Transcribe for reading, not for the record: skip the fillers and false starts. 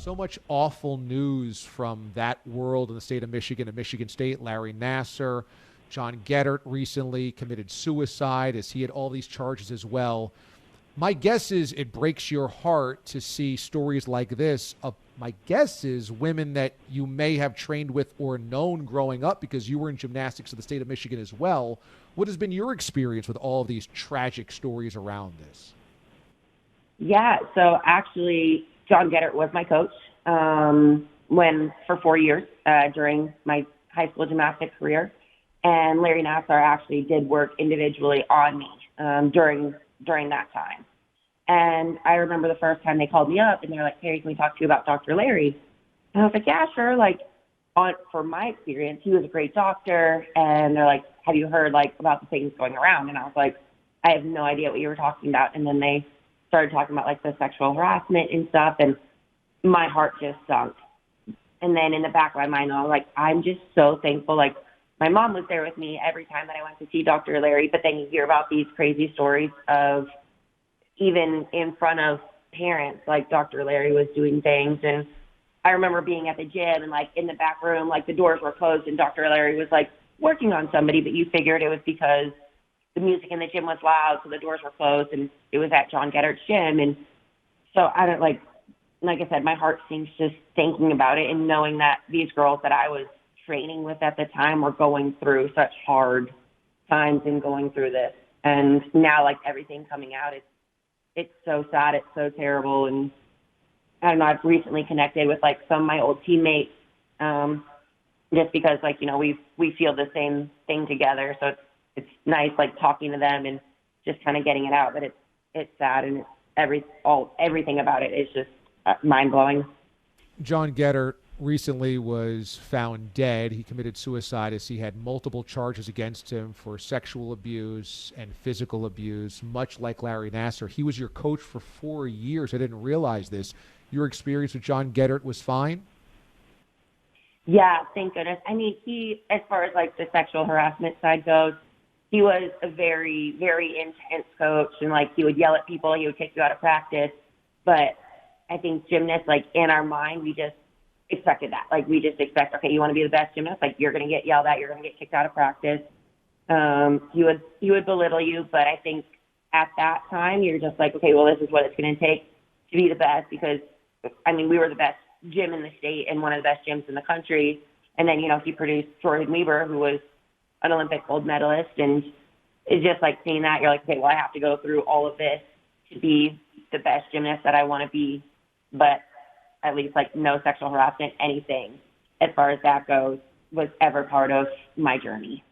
So much awful news from that world in the state of Michigan and Michigan State. Larry Nassar, John Geddert recently committed suicide as he had all these charges as well. My guess is it breaks your heart to see stories like this. My guess is women that you may have trained with or known growing up because you were in gymnastics in the state of Michigan as well. What has been your experience with all of these tragic stories around this? Yeah, so actually, John Geddert was my coach for 4 years during my high school gymnastics career. And Larry Nassar actually did work individually on me during that time. And I remember the first time they called me up and they're like, "Kari, can we talk to you about Dr. Larry?" And I was like, "Yeah, sure." For my experience, he was a great doctor. And they're like, "Have you heard about the things going around?" And I was like, "I have no idea what you were talking about." And then they started talking about the sexual harassment and stuff. And my heart just sunk. And then in the back of my mind, I was like, I'm just so thankful. My mom was there with me every time that I went to see Dr. Larry, but then you hear about these crazy stories of even in front of parents, Dr. Larry was doing things. And I remember being at the gym and in the back room, the doors were closed and Dr. Larry was working on somebody, but you figured it was because the music in the gym was loud, so the doors were closed, and it was at John Geddert's gym. And so I don't like I said, my heart sinks just thinking about it and knowing that these girls that I was training with at the time were going through such hard times and going through this. And now, everything coming out, it's so sad. It's so terrible. And I don't know, I've recently connected with, some of my old teammates just because, we feel the same thing together. So it's nice, talking to them and just kind of getting it out. But it's sad, and everything about it is just mind-blowing. John Geddert recently was found dead. He committed suicide as he had multiple charges against him for sexual abuse and physical abuse, much like Larry Nassar. He was your coach for 4 years. I didn't realize this. Your experience with John Geddert was fine? Yeah, thank goodness. I mean, he, as far as the sexual harassment side goes, he was a very, very intense coach, and he would yell at people. He would kick you out of practice. But I think gymnasts, in our mind, we just expected that. We just expect, okay, you want to be the best gymnast? You're going to get yelled at. You're going to get kicked out of practice. He would belittle you, but I think at that time, you're just okay, well, this is what it's going to take to be the best because, we were the best gym in the state and one of the best gyms in the country. And then, he produced Jordan Weber, who was an Olympic gold medalist. And it's just seeing that, you're okay, well, I have to go through all of this to be the best gymnast that I want to be. But at least no sexual harassment, anything as far as that goes, was ever part of my journey.